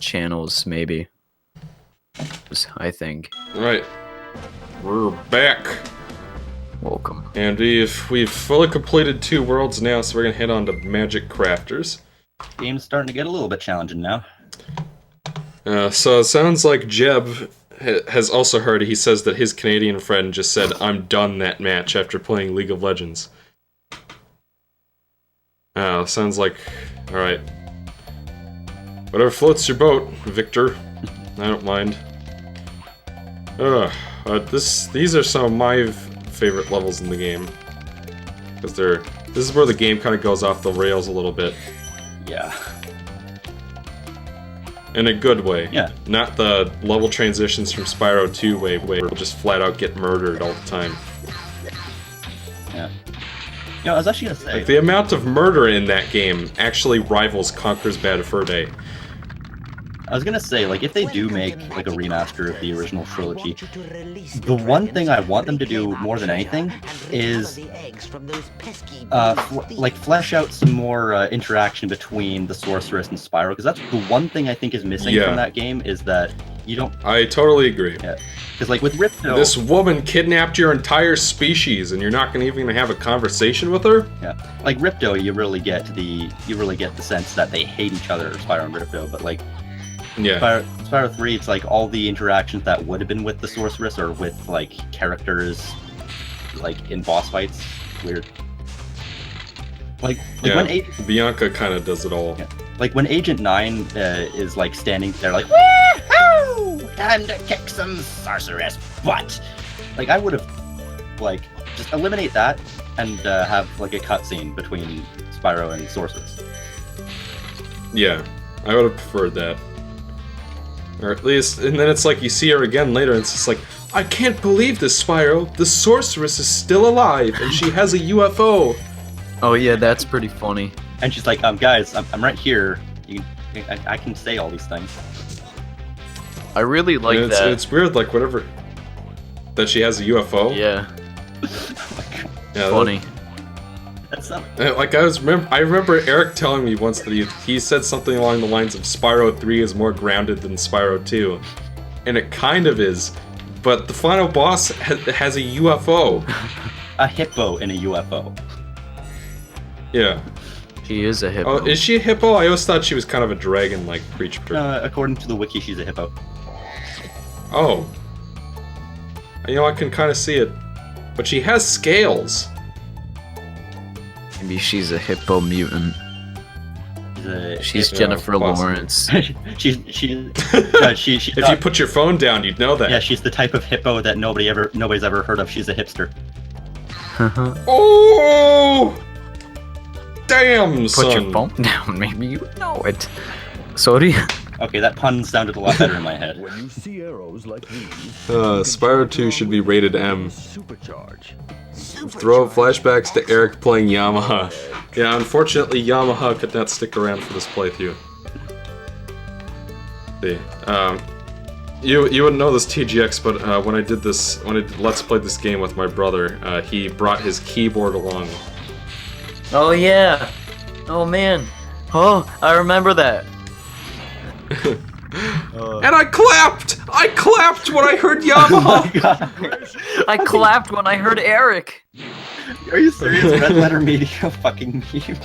channels, maybe. I think. Right. We're back. Welcome. And we've fully completed 2 worlds now, so we're gonna head on to Magic Crafters. Game's starting to get a little bit challenging now. So it sounds like Jeb has also heard it. He says that his Canadian friend just said, "I'm done that match" after playing League of Legends. Sounds like... Alright. Whatever floats your boat, Victor. I don't mind. These are some of my favorite levels in the game. Because this is where the game kind of goes off the rails a little bit. Yeah. In a good way. Yeah. Not the level transitions from Spyro 2 way where we'll just flat out get murdered all the time. Yeah. You know, I was actually gonna say... Like, the amount of murder in that game actually rivals Conker's Bad Fur Day. I was gonna say, like, if they do make, like, a remaster of the original trilogy, the one thing I want them to do more than anything is, like, flesh out some more interaction between the Sorceress and Spyro, because that's the one thing I think is missing from that game, is that you don't... I totally agree. Yeah. Because, like, with Ripto... This woman kidnapped your entire species, and you're not gonna even have a conversation with her? Yeah. Like, Ripto, you really get the sense that they hate each other, Spyro and Ripto, but, like... Yeah. Spyro 3, it's like all the interactions that would have been with the Sorceress or with, like, characters, like, in boss fights. Weird. Like yeah, when Bianca kind of does it all. Yeah. Like, when Agent 9 is, like, standing there like, woo-hoo! Time to kick some Sorceress butt! Like, I would have, like, just eliminate that and have, like, a cutscene between Spyro and Sorceress. Yeah, I would have preferred that. Or at least, and then it's like you see her again later and it's just like, I can't believe this, Spyro! The Sorceress is still alive and she has a UFO! Oh yeah, that's pretty funny. And she's like, guys, I'm right here. I can say all these things. I really like that. It's weird, like, whatever... That she has a UFO? Yeah. Oh my God. Yeah, funny. That's not... Like, I remember Eric telling me once that he said something along the lines of Spyro 3 is more grounded than Spyro 2. And it kind of is, but the final boss has a UFO. A hippo in a UFO. Yeah. She is a hippo. Oh, is she a hippo? I always thought she was kind of a dragon-like creature. According to the wiki, she's a hippo. Oh. You know, I can kind of see it. But she has scales. Maybe she's a hippo mutant. She's Jennifer Lawrence. she's If you put your phone down, you'd know that. Yeah, she's the type of hippo that nobody's ever heard of. She's a hipster. Oh! Damn, son. Put your phone down, maybe you know it. Sorry. Okay, that pun sounded a lot better in my head. When you see arrows like these, Spyro 2 should be rated M. Throw flashbacks to Eric playing Yamaha. Yeah, unfortunately, Yamaha could not stick around for this playthrough. See, you wouldn't know this, TGX, but when I did Let's Play this game with my brother, he brought his keyboard along. Oh yeah. Oh man. Oh, I remember that. And I clapped! I clapped when I heard Yamaha! Oh my God. I clapped when I heard Eric. Are you serious? Red Letter Media fucking meme.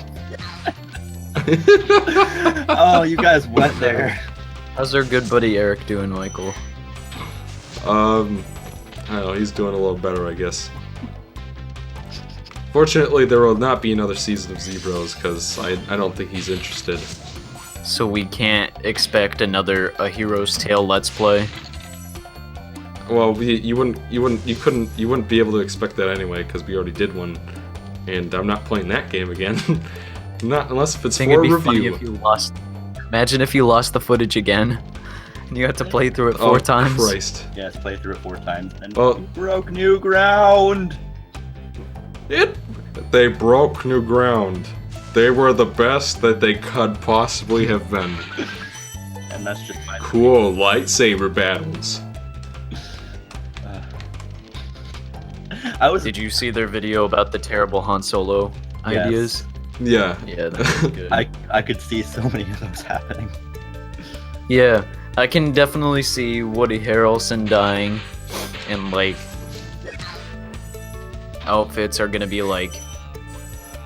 Oh, you guys went there. How's our good buddy Eric doing, Michael? I don't know, he's doing a little better, I guess. Fortunately, there will not be another season of Z-Bros, because I don't think he's interested. So we can't expect another A Hero's Tale Let's Play? Well, you wouldn't be able to expect that anyway, because we already did one, and I'm not playing that game again. Not unless if it's for a review. Funny if you lost. Imagine if you lost the footage again, and you had to play through it 4 times. Christ. Yes, play through it 4 times, and well, broke new ground. They broke new ground. They were the best that they could possibly have been. And that's just fine. Cool lightsaber battles. Did you see their video about the terrible Han Solo ideas? Yeah. Yeah, that was good. I could see so many of those happening. Yeah, I can definitely see Woody Harrelson dying, and like outfits are gonna be like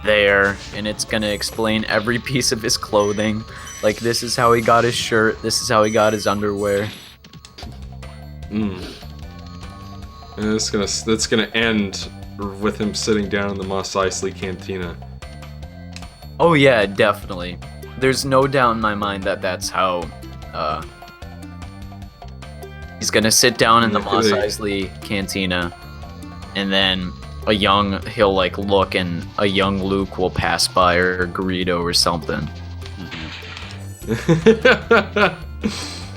there, and it's gonna explain every piece of his clothing. Like, this is how he got his shirt, this is how he got his underwear. And that's gonna end with him sitting down in the Mos Eisley Cantina. Oh yeah, definitely. There's no doubt in my mind that that's how he's gonna sit down in the Mos Eisley Cantina, and then he'll like look, and a young Luke will pass by, or Greedo or something.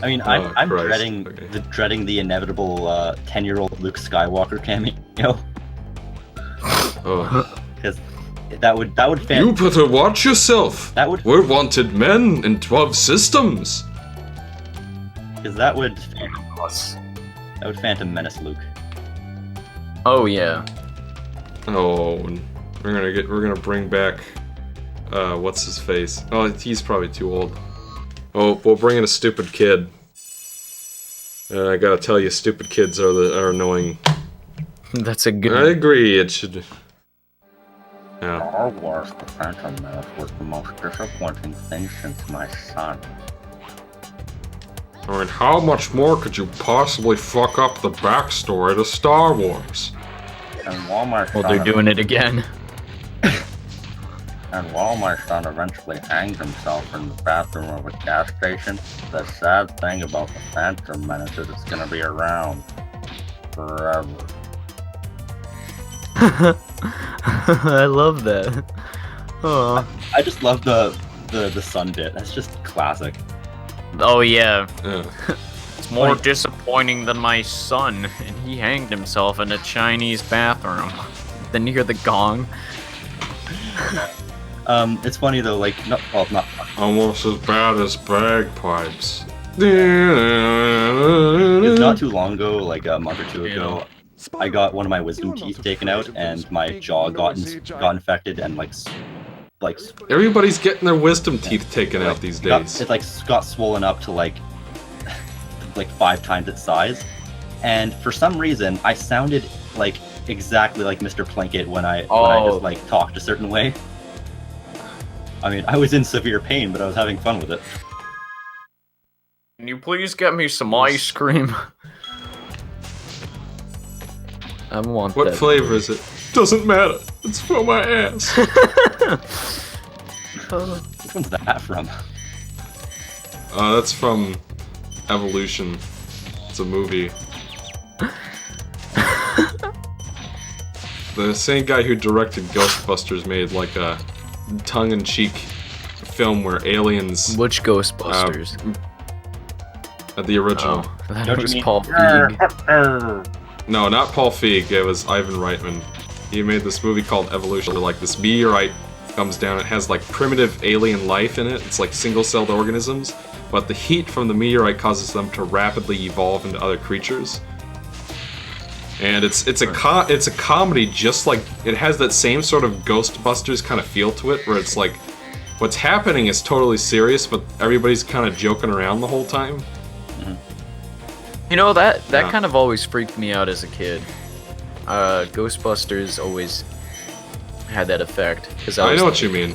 I mean, I'm Christ. dreading the inevitable 10-year-old Luke Skywalker cameo. Oh. Because that would You better watch yourself. We're wanted men in 12 systems. Because that would Phantom Menace Luke. Oh yeah. Oh, we're gonna bring back what's his face? Oh, he's probably too old. Oh, we'll bring in a stupid kid. I gotta tell you, stupid kids are annoying. That's a good. I agree. It should. Yeah. Star Wars: The Phantom Menace was the most disappointing thing since my son. I mean, how much more could you possibly fuck up the backstory to Star Wars? And while my Well, they're doing it again. And while my son eventually hanged himself in the bathroom of a gas station, the sad thing about the Phantom Menace is it's gonna be around forever. I love that. Oh. I just love the sun bit. That's just classic. Oh yeah. Yeah. It's more disappointing than my son, and he hanged himself in a Chinese bathroom. Then you hear the gong. It's funny though, like, not Almost as bad as bagpipes. it's not too long ago, like a month or two ago, I got one of my wisdom teeth taken out, and my jaw got infected, and like Everybody's getting their wisdom teeth taken out these days. It like got swollen up to like 5 times its size, and for some reason I sounded like exactly like Mr. Plinkett when I just like talked a certain way. I mean, I was in severe pain, but I was having fun with it. Can you please get me some ice cream? I want What that. flavor is it? Doesn't matter. It's from my ass. Which one's that from? That's from Evolution. It's a movie. The same guy who directed Ghostbusters made like a tongue-in-cheek film where aliens... Which Ghostbusters? The original. Oh, that was Paul Feig. No, not Paul Feig. It was Ivan Reitman. He made this movie called Evolution, where like this meteorite comes down. It has like primitive alien life in it. It's like single-celled organisms, but the heat from the meteorite causes them to rapidly evolve into other creatures. And it's a comedy, just like it has that same sort of Ghostbusters kind of feel to it, where it's like what's happening is totally serious, but everybody's kind of joking around the whole time. You know, that kind of always freaked me out as a kid. Ghostbusters always had that effect. I know what you mean.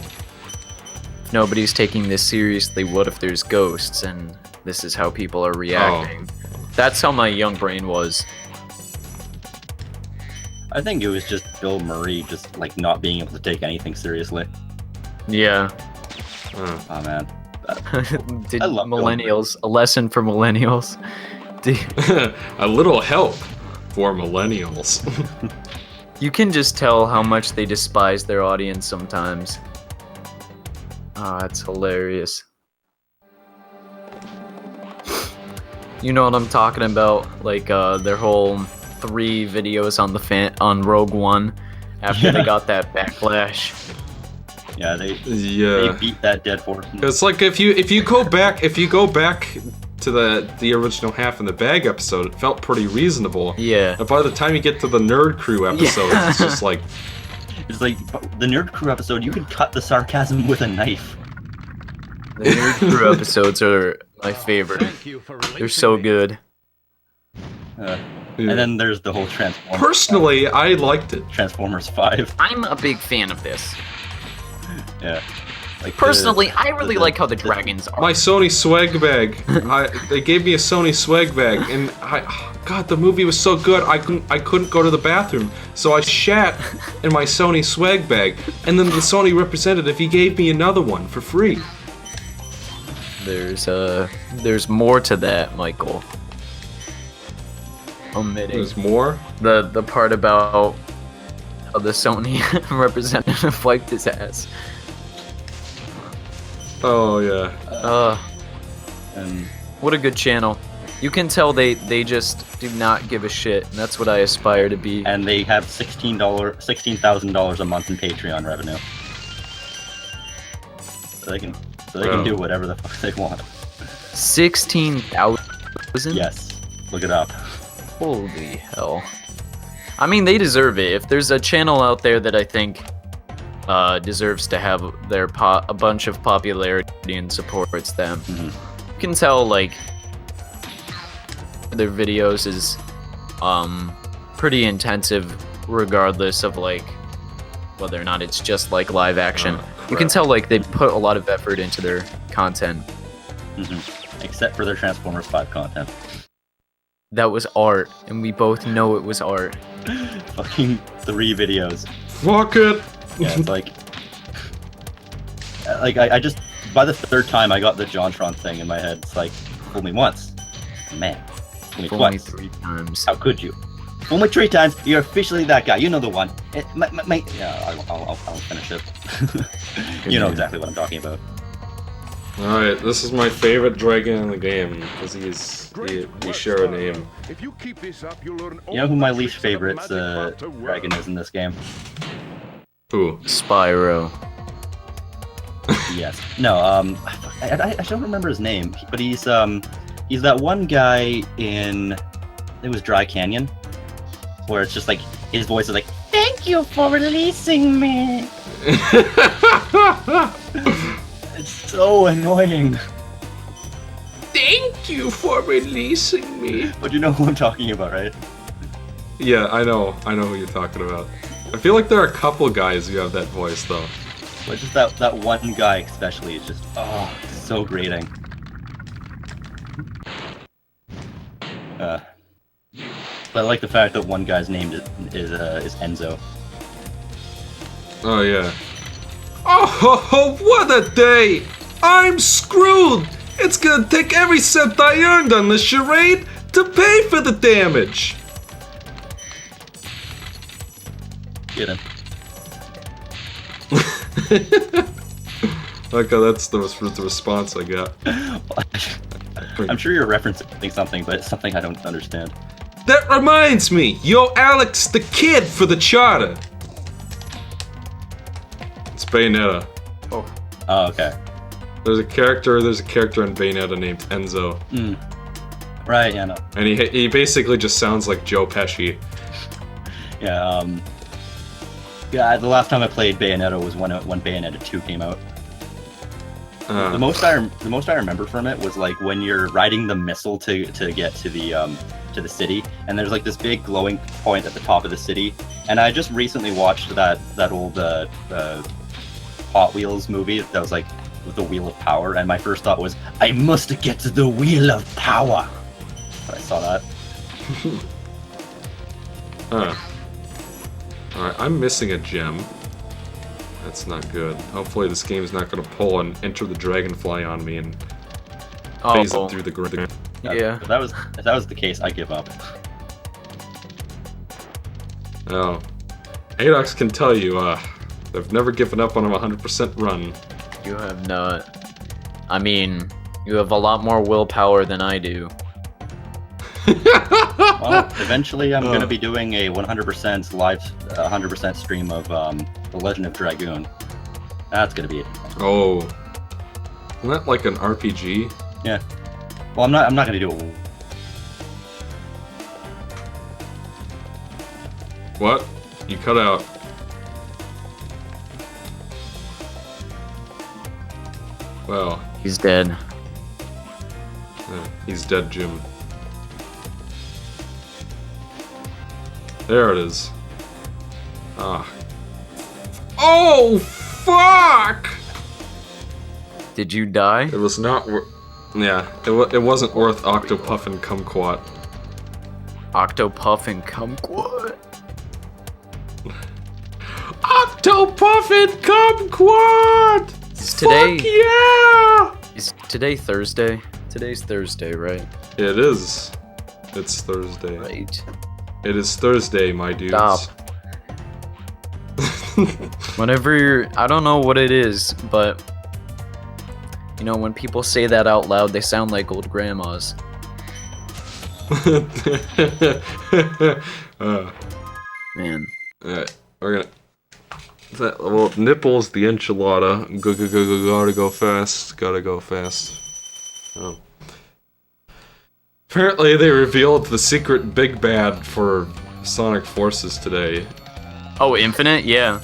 If nobody's taking this seriously, what if there's ghosts, and this is how people are reacting? That's how my young brain was. I think it was just Bill Murray just like not being able to take anything seriously. Yeah. Oh man. Did I love millennials, a lesson for millennials. A little help for millennials. You can just tell how much they despise their audience sometimes. Ah, that's hilarious. You know what I'm talking about? Like their whole 3 videos on Rogue One after they got that backlash. Yeah, they Yeah. beat that dead horse. It's like if you go back to the original Half in the Bag episode, it felt pretty reasonable. Yeah. And by the time you get to the Nerd Crew episode, it's just like It's like the Nerd Crew episode, you could cut the sarcasm with a knife. The Nerd Crew episodes are My favorite. Thank you for They're so releasing me. good. And Yeah. then there's the whole Transformers. Personally, I liked it. Transformers 5. I'm a big fan of this. Yeah. Like Personally, I really like how the dragons are. My Sony swag bag. They gave me a Sony swag bag, and God, the movie was so good. I couldn't go to the bathroom, so I shat in my Sony swag bag. And then the Sony representative, he gave me another one for free. There's more to that, Michael. Omitting There's more. the part about how the Sony representative wiped his ass. Oh yeah. And What a good channel. You can tell they just do not give a shit, and that's what I aspire to be. and they have $16,000 a month in Patreon revenue. So they can do whatever the fuck they want. 16,000? Yes. Look it up. Holy hell. I mean, they deserve it. If there's a channel out there that I think deserves to have their a bunch of popularity and supports them, Mhm. you can tell, like, their videos is pretty intensive regardless of, like, whether or not it's just, like, live action. You can tell, like, they put a lot of effort into their content. Except for their Transformers 5 content. That was art, and we both know it was art. Fucking 3 videos. Fuck it. Yeah, it's like I just by the 3rd time I got the JonTron thing in my head. It's like, fool me once, man. Fool me Only twice. 3 times. How could you? Fool me 3 times. You're officially that guy. You know the one. Yeah, I'll finish it. You know exactly what I'm talking about. All right, this is my favorite dragon in the game because we share a name. If you keep this up, you'll learn all You know who my the least tricks of favorite magic art to work. dragon is in this game? Who? Spyro. Yes. No. I don't remember his name, but he's that one guy in it was Dry Canyon, where it's just like his voice is like, "Thank you for releasing me." It's so annoying. Thank you for releasing me. But you know who I'm talking about, right? Yeah, I know who you're talking about. I feel like there are a couple guys who have that voice though. But just that one guy especially is just so grating. But I like the fact that one guy's name is Enzo. Oh yeah. Oh, what a day! I'm screwed! It's gonna take every cent I earned on this charade to pay for the damage! Get him. Okay, that's the response I got. I'm sure you're referencing something, but it's something I don't understand. That reminds me, you're Alex the Kid for the charter. It's Bayonetta. Oh, okay. There's a character in Bayonetta named Enzo, Right, yeah, no. and he basically just sounds like Joe Pesci. Yeah, yeah, the last time I played Bayonetta was when Bayonetta 2 came out. The most I remember from it was like when you're riding the missile to get to the city, and there's like this big glowing point at the top of the city. And I just recently watched that old Hot Wheels movie that was like with the Wheel of Power, and my first thought was, I must get to the Wheel of Power. But I saw that. Alright, I'm missing a gem. That's not good. Hopefully this game's not gonna pull and enter the dragonfly on me and phase it through the ground. Yeah. If that was the case, I give up. Oh. Haedox can tell you, I've never given up on a 100% run. You have not. I mean, you have a lot more willpower than I do. Well, eventually I'm gonna be doing a 100% live, 100% stream of The Legend of Dragoon. That's gonna be it. Oh. Isn't that like an RPG? Yeah. Well, I'm not gonna do it. What? You cut out. Well. He's dead. He's dead, Jim. There it is. Ah. Oh, fuck! Did you die? It was not yeah, it wasn't worth Octopuff and Kumquat. Octopuff and Kumquat? Octopuff and Kumquat! Is today... Fuck yeah! Is today Thursday? Today's Thursday, right? It is. It's Thursday. Right. It is Thursday, my dudes. Stop. Whenever you're... I don't know what it is, but... You know, when people say that out loud, they sound like old grandmas. Man. Alright, we're gonna... Well, Nipples the enchilada. Gotta go fast. Gotta go fast. Oh. Apparently they revealed the secret big bad for Sonic Forces today. Oh, Infinite? Yeah.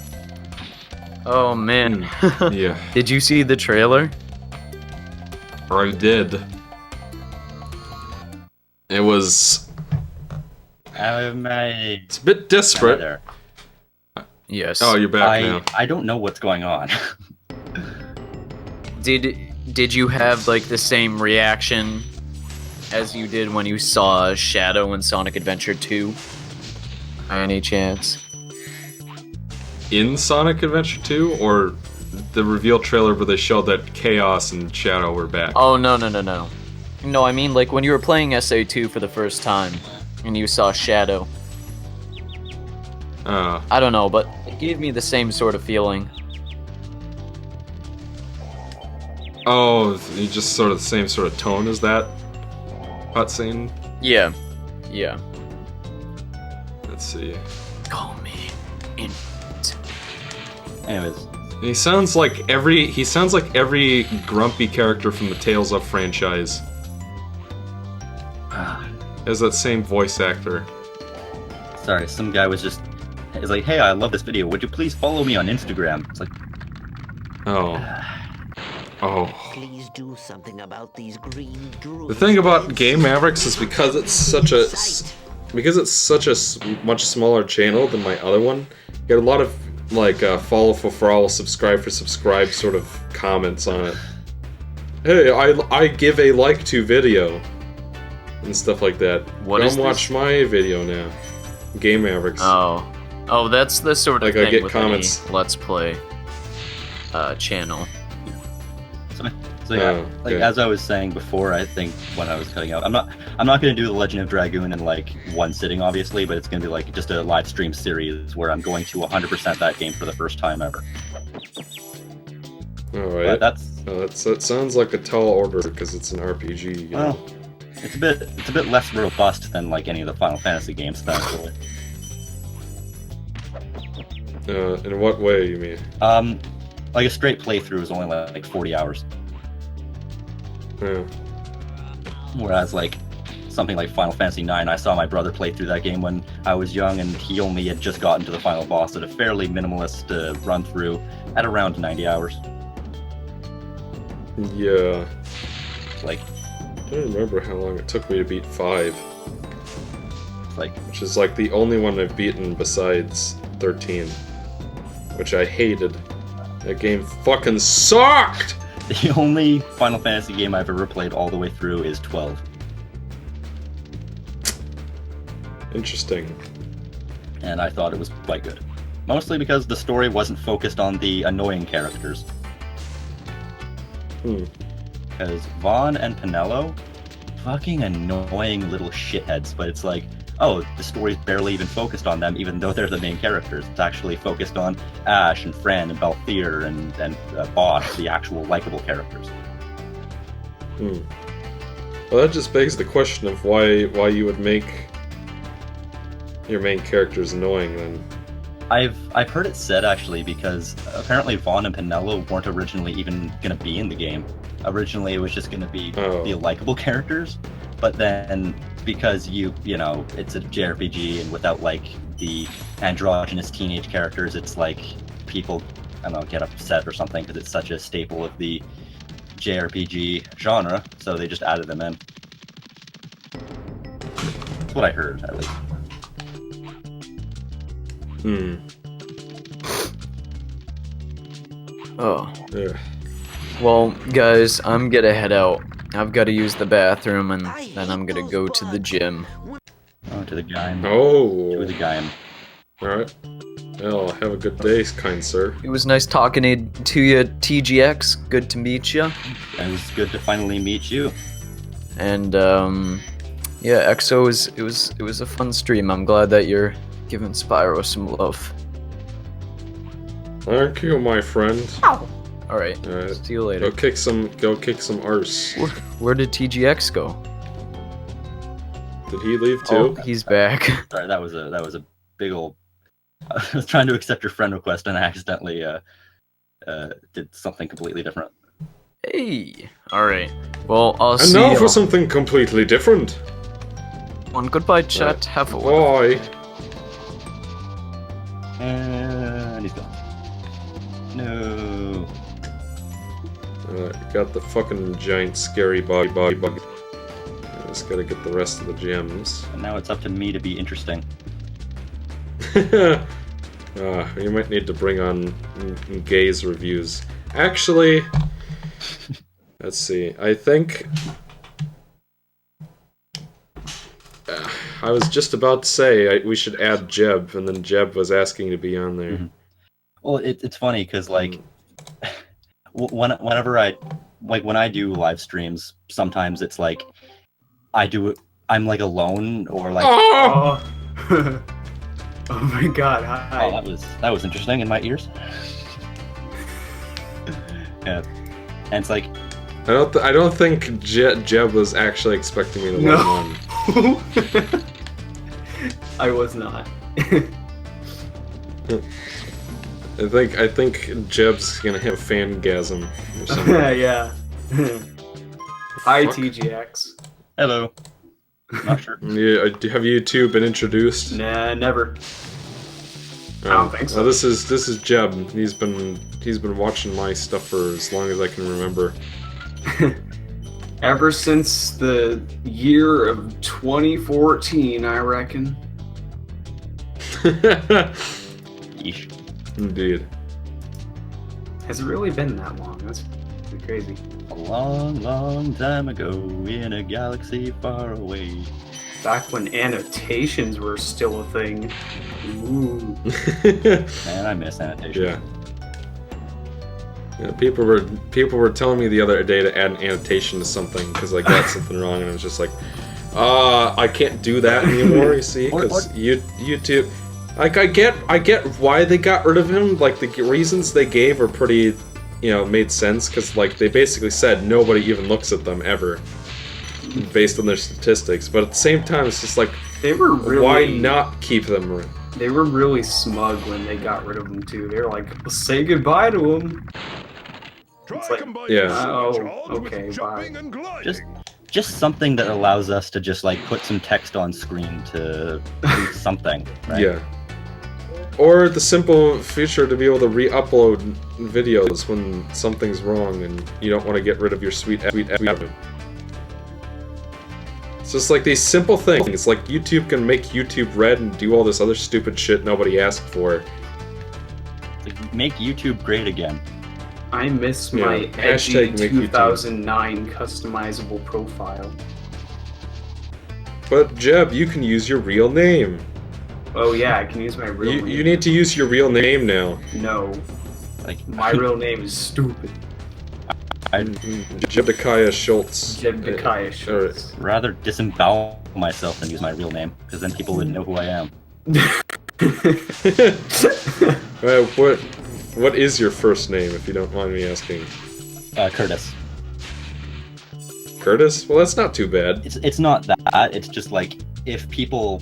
Oh, man. Yeah. Did you see the trailer? I did. It was... It's a bit desperate. There. Yes. Oh, you're back now. I don't know what's going on. Did you have, like, the same reaction as you did when you saw Shadow in Sonic Adventure 2? By any chance? In Sonic Adventure 2, or the reveal trailer where they showed that Chaos and Shadow were back? Oh, no. No, I mean, like, when you were playing SA2 for the first time, and you saw Shadow. I don't know, but it gave me the same sort of feeling. Oh, you just sort of the same sort of tone as that cutscene? Yeah. Let's see. Call me in. Anyways, He sounds like every grumpy character from the Tales of franchise. Has that same voice actor. sorry, some guy was just... He's like, hey, I love this video. Would you please follow me on Instagram? It's like... Oh. Please do something about these green drools. The thing about Game Mavericks is because it's such a much smaller channel than my other one, you get a lot of like follow for follow, subscribe for subscribe sort of comments on it. Hey, I give a like to video and stuff like that. Come watch my video now. Game Mavericks. Oh, that's the sort of Like, thing I get with comments. any Let's Play channel. So yeah, like okay. as I was saying before, I think when I was cutting out, I'm not gonna do the Legend of Dragoon in like one sitting, obviously, but it's gonna be like just a live stream series where I'm going to 100% that game for the first time ever. All right. But that sounds like a tall order because it's an RPG. You know? Well, it's a bit less robust than like any of the Final Fantasy games, thankfully. In what way you mean? Like a straight playthrough is only like 40 hours. Yeah. Whereas like something like Final Fantasy IX, I saw my brother play through that game when I was young, and he only had just gotten to the final boss at a fairly minimalist run through at around 90 hours. Yeah. Like, I don't remember how long it took me to beat 5. like Which is like the only one I've beaten besides 13. Which I hated. That game fucking sucked! the only Final Fantasy game I've ever played all the way through is 12. Interesting. And I thought it was quite good. Mostly because the story wasn't focused on the annoying characters. Because Vaughn and Pinello, fucking annoying little shitheads, but it's like, oh, the story's barely even focused on them, even though they're the main characters. It's actually focused on Ash and Fran and Balthier and Bosch, the actual likable characters. Well, that just begs the question of why you would make your main characters annoying then. I've heard it said actually because apparently Vaughn and Pinello weren't originally even gonna be in the game. Originally it was just gonna be the likable characters, but then because you know it's a JRPG and without like the androgynous teenage characters, it's like people I don't know get upset or something because it's such a staple of the JRPG genre, so they just added them in. what I heard, at least. Oh. Yeah. Well, guys, I'm gonna head out. I've got to use the bathroom, and then I'm gonna go to the gym. Oh, to the guy. Oh. To the guy. Alright. Well, have a good day, kind sir. It was nice talking to you, TGX. Good to meet you. It was good to finally meet you. And yeah, EXO it was a fun stream. I'm glad that you're giving Spyro some love. Thank you, my friend. All right. See you later. Go kick some arse. Where did TGX go? Did he leave Oh, too? he's back. Sorry, that was a big old. I was trying to accept your friend request and I accidentally did something completely different. Hey. All right. Well, I'll And see now you. for something completely different. Goodbye, chat. Have a while. Bye. And he's gone. No. Got the fucking giant scary bug. Just gotta get the rest of the gems. And now it's up to me to be interesting. You might need to bring on Gaze reviews. Actually, let's see. I think I was just about to say we should add Jeb, and then Jeb was asking to be on there. Mm-hmm. Well, it's funny because like whenever when I do live streams, sometimes it's like I'm like alone or like. Oh! Oh my god, hi. Oh, that was interesting in my ears. Yeah, and it's like I don't think Jeb was actually expecting me to let him on. I was not. I think Jeb's gonna have a fangasm or something. Yeah. Hi, TGX. hello. Not sure. Yeah, have you two been introduced? Nah, never. I don't think so. This is Jeb. He's been watching my stuff for as long as I can remember. Ever since the year of 2014, I reckon. Yeesh. Indeed. Has it really been that long? That's pretty crazy. A long, long time ago in a galaxy far away. Back when annotations were still a thing. Ooh. Man, I miss annotation. Yeah. Yeah, people were telling me the other day to add an annotation to something because I got something wrong, and I was just like, I can't do that anymore. You see, because YouTube, like I get why they got rid of him. Like the reasons they gave are pretty, made sense because like they basically said nobody even looks at them ever, based on their statistics. But at the same time, it's just like, They were really. why not keep them around? They were really smug when they got rid of him too. They were like, "Well, say goodbye to him." It's like, okay, bye. Just something that allows us to just like put some text on screen to do something, right? Yeah. Or the simple feature to be able to re-upload videos when something's wrong and you don't want to get rid of your sweet app. It's just like these simple things. Like YouTube can make YouTube red and do all this other stupid shit nobody asked for. Like, make YouTube great again. I miss my edgy hashtag make YouTube. 2009 customizable profile. But Jeb, you can use your real name. Oh yeah, I can use my real name. You need to use your real name now. No, Like my real name is stupid. Jebediah Schultz. Jebediah Schultz. rather disembowel myself than use my real name, because then people wouldn't know who I am. What is your first name, if you don't mind me asking? Curtis. Curtis? Well, that's not too bad. It's not that. It's just like if people,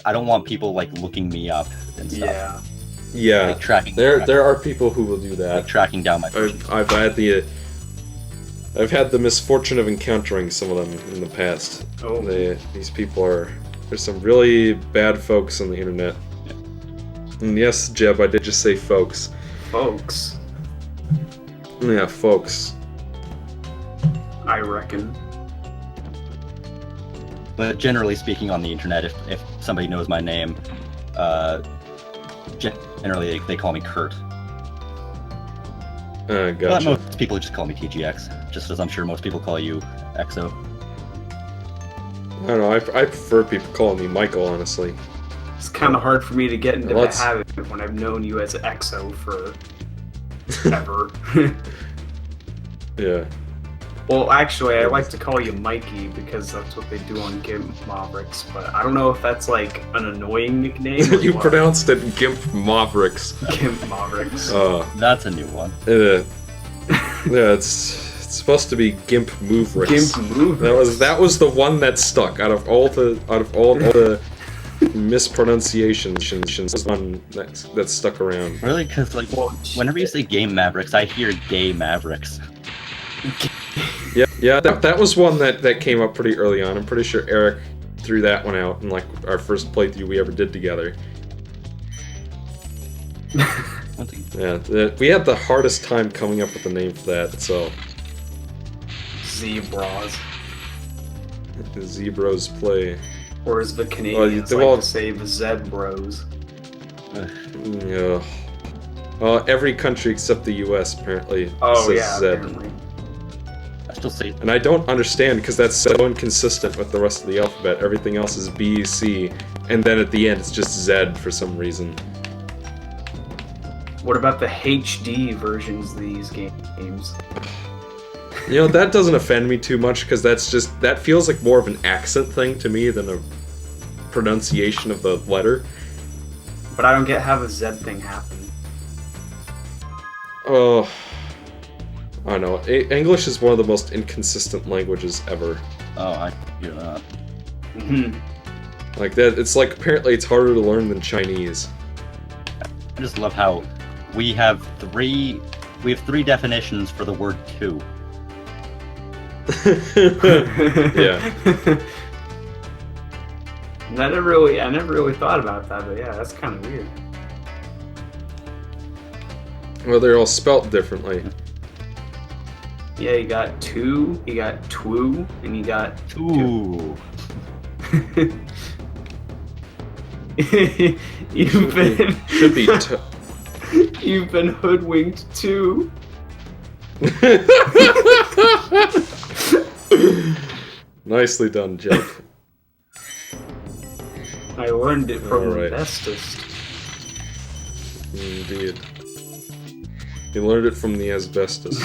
I don't want people like looking me up and stuff. Yeah. Yeah, Like tracking. there are people who will do like that. tracking down my person. I've had the misfortune of encountering some of them in the past. Oh. These people there's some really bad folks on the internet. And yes, Jeb, I did just say folks. Folks, Yeah, folks. I reckon. But generally speaking, on the internet, if somebody knows my name, generally they call me Kurt. But Gotcha. most people just call me TGX, just as I'm sure most people call you Exo. I don't know, I prefer people calling me Michael, honestly. It's kind of hard for me to get into Well, the habit when I've known you as Exo for ever. Yeah. Well, actually, I like to call you Mikey because that's what they do on Gimp Mavericks, but I don't know if that's like an annoying nickname. Or You what. pronounced it Gimp Mavericks. Gimp Mavericks. That's a new one. Yeah, it's supposed to be Gimp Mavericks. Gimp Mavericks. That was the one that stuck out of all the mispronunciations. This one that stuck around. Really? Because like, whenever you say Game Mavericks, I hear Gay Mavericks. Yeah, that was one that came up pretty early on. I'm pretty sure Eric threw that one out in like our first playthrough we ever did together. Yeah, we had the hardest time coming up with a name for that, so... Zebras. Zebras play. Or as the Canadians like to say, the Zebros. Yeah. Every country except the US apparently says Z. Apparently. I still say... And I don't understand, because that's so inconsistent with the rest of the alphabet. Everything else is B, C, and then at the end it's just Z for some reason. What about the HD versions of these games? You know, that doesn't offend me too much, because that feels like more of an accent thing to me than a pronunciation of the letter. But I don't get how the Z thing happened. Oh, I don't know. English is one of the most inconsistent languages ever. Oh, I hear that. Like that, it's like apparently it's harder to learn than Chinese. I just love how we have three definitions for the word two. Yeah. I never really thought about that, but yeah, that's kind of weird. Well, they're all spelt differently. Yeah, you got two, you got twoo, and you got Two. Should be you've been hoodwinked too. Nicely done, Jeff. I learned it from Alright. the bestest. Indeed. You learned it from the asbestos.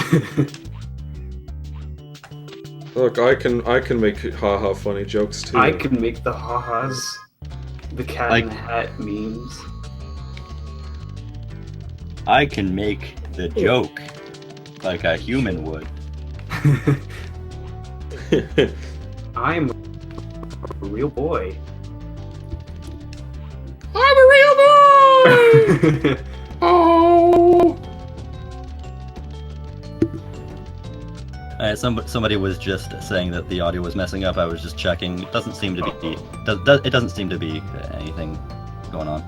Look, I can make haha funny jokes too. I can make the ha-has, the cat in the hat memes. I can make the joke like a human would. I'm a real boy. I'm a real boy! Oh! Somebody was just saying that the audio was messing up. I was just checking. It doesn't seem to be. It doesn't seem to be anything going on.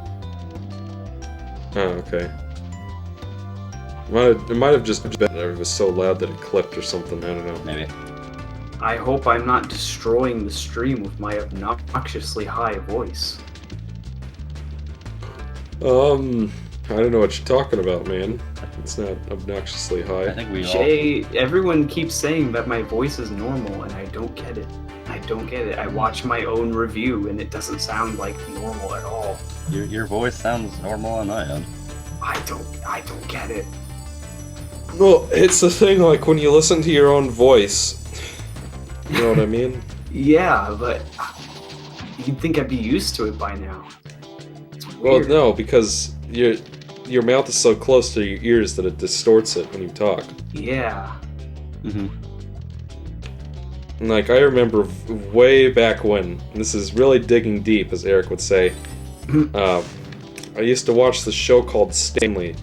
Oh, okay. It might have just been that it was so loud that it clipped or something. I don't know. Maybe. I hope I'm not destroying the stream with my obnoxiously high voice. I don't know what you're talking about, man. It's not obnoxiously high. I think we all. Jay, everyone keeps saying that my voice is normal, and I don't get it. I don't get it. I watch my own review, and it doesn't sound like normal at all. Your voice sounds normal on my end. I don't get it. Well, it's the thing, like, when you listen to your own voice, you know what I mean? Yeah, but you'd think I'd be used to it by now. It's Well, weird. no, because your mouth is so close to your ears that it distorts it when you talk. Yeah. Mm-hmm. And, like, I remember way back when, and this is really digging deep, as Eric would say, I used to watch this show called Stanley.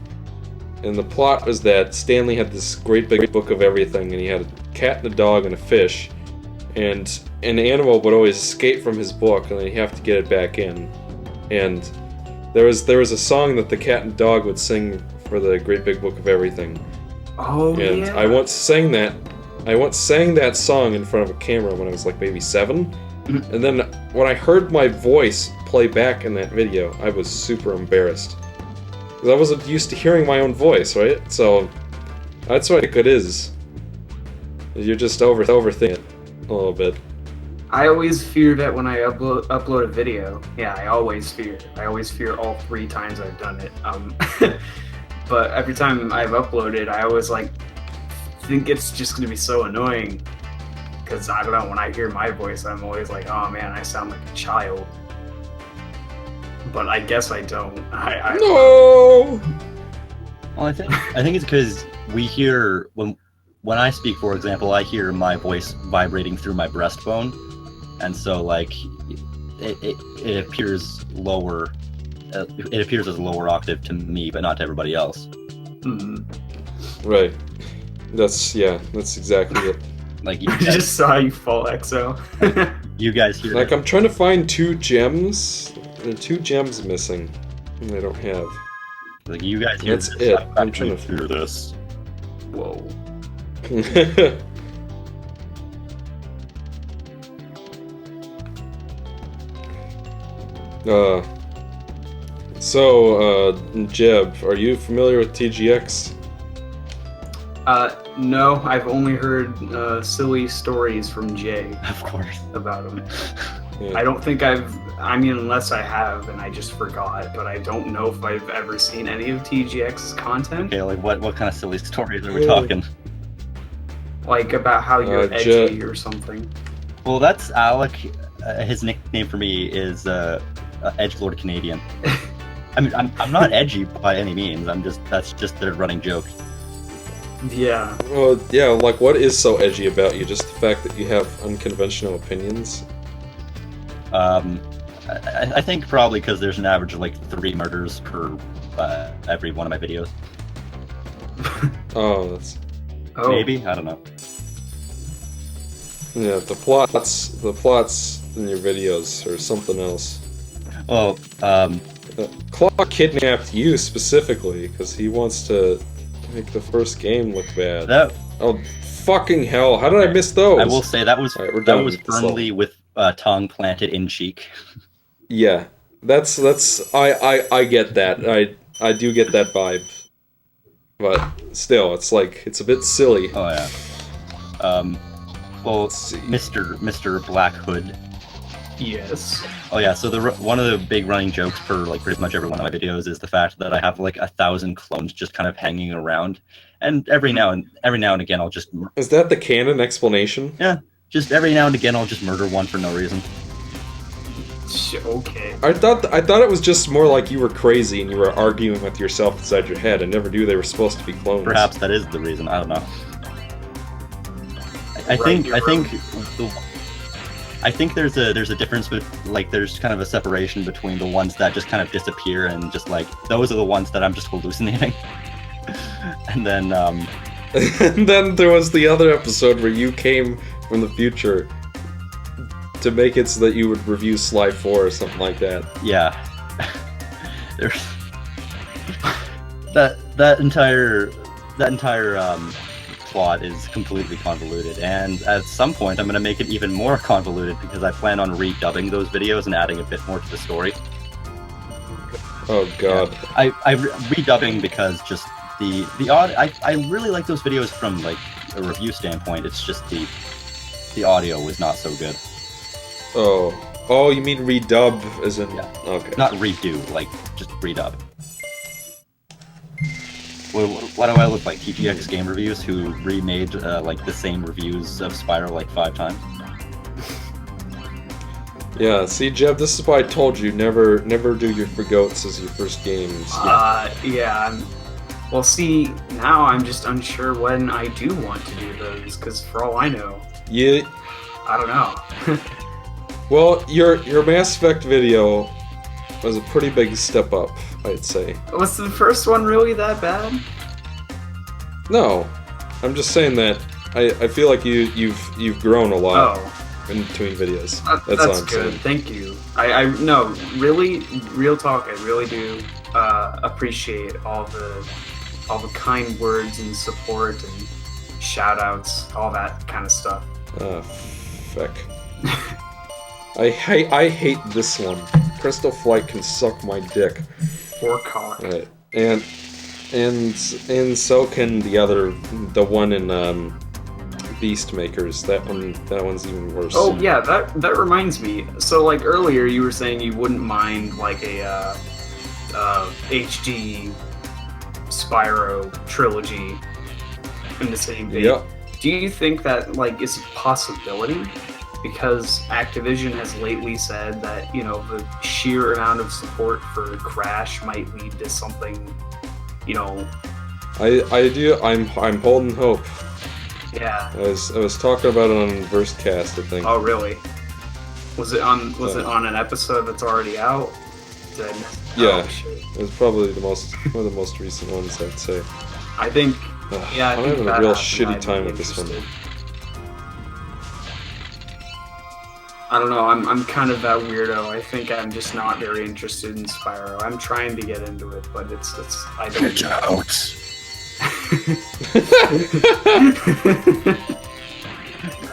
And the plot was that Stanley had this great big book of everything, and he had a cat and a dog and a fish. And an animal would always escape from his book, and then he'd have to get it back in. And there was a song that the cat and dog would sing for the great big book of everything. Oh, And yeah. I once sang that song in front of a camera when I was like maybe 7. And then when I heard my voice play back in that video, I was super embarrassed. Because I wasn't used to hearing my own voice, right? So, that's what it is. You're just overthinking it a little bit. I always fear that when I upload a video. Yeah, I always fear. I always fear all 3 times I've done it. But every time I've uploaded, I always like think it's just gonna be so annoying. Because I don't know, when I hear my voice, I'm always like, oh man, I sound like a child. But I guess I don't. No! Well, I think it's because we hear when I speak, for example, I hear my voice vibrating through my breastbone, and so like it appears lower. It appears as a lower octave to me, but not to everybody else. Right. That's exactly it. Like you I just saw you fall, Exo. You guys hear Like, I'm trying to find 2 gems. There are 2 gems missing. And I don't have. Like you guys hear That's this. it. I'm I'm trying to hear this. Whoa. Jeb, are you familiar with TGX? No, I've only heard silly stories from Jay Of course. about him. Yeah. I don't think I mean, unless I have and I just forgot, but I don't know if I've ever seen any of TGX's content. Okay, like what kind of silly stories are we Really? talking? Like about how you're edgy or something. Well, that's Alec. His nickname for me is Edgelord Canadian. I mean, I'm not edgy by any means. That's just their running joke. Yeah. Well, yeah, like, what is so edgy about you? Just the fact that you have unconventional opinions? I think probably because there's an average of like 3 murders per every one of my videos. Oh, that's... Oh. Maybe, I don't know. Yeah, the plots in your videos or something else. Well, Claw kidnapped you specifically because he wants to make the first game look bad. Oh, fucking hell! How did I miss those? I will say that was All right, we're done that was with this firmly with tongue planted in cheek. Yeah, that's I get that. I do get that vibe, but still, it's like it's a bit silly. Oh yeah. Well, Mr. Black Hood. Yes. Oh yeah, so one of the big running jokes for like pretty much every one of my videos is the fact that I have like 1,000 clones just kind of hanging around, and every now and again I'll just. Is that the canon explanation? Yeah, just every now and again I'll just murder one for no reason. Okay. I thought it was just more like you were crazy and you were arguing with yourself inside your head. I never knew they were supposed to be clones. Perhaps that is the reason. I don't know. I think there's a difference, but like there's kind of a separation between the ones that just kind of disappear and just like those are the ones that I'm just hallucinating. And then and then there was the other episode where you came from the future to make it so that you would review Sly 4 or something like that. Yeah. There's that entire plot is completely convoluted, and at some point I'm going to make it even more convoluted because I plan on redubbing those videos and adding a bit more to the story. Oh god. Yeah. I redubbing because just the audio. I really like those videos from like a review standpoint. It's just the audio was not so good. Oh, you mean redub as in... Yeah. Okay. Not redo, like just redub. What do I look like? TGX Game Reviews, who remade like the same reviews of Spyro like 5 times. Yeah, see, Jeb, this is why I told you never do your Forgoats as your first games. Yeah. Well, see, now I'm just unsure when I do want to do those, because for all I know, Yeah. I don't know. Well, your Mass Effect video was a pretty big step up, I'd say. Was the first one really that bad? No, I'm just saying that I feel like you've grown a lot in between videos. That's all I'm good. saying. Thank you. I no, really, real talk. I really do appreciate all the kind words and support and shout outs, all that kind of stuff. Feck. I hate this one. Crystal Flight can suck my dick. Or cock. Right. And so can the one in Beast Makers. That one's even worse. Oh yeah, that reminds me. So like earlier, you were saying you wouldn't mind like a HD Spyro trilogy in the same vein. Yep. Do you think that like is a possibility? Because Activision has lately said that, you know, the sheer amount of support for Crash might lead to something, you know. I'm holding hope. Yeah. I was talking about it on Versecast, I think. Oh really? Was it on an episode that's already out? Yeah. Oh, shit. It was probably one of the most recent ones, I'd say. I think. Yeah, I I'm think having that a real happened. shitty I'd time be with this one. interested. I don't know. I'm kind of that weirdo. I think I'm just not very interested in Spyro. I'm trying to get into it, but it's I don't. Get out.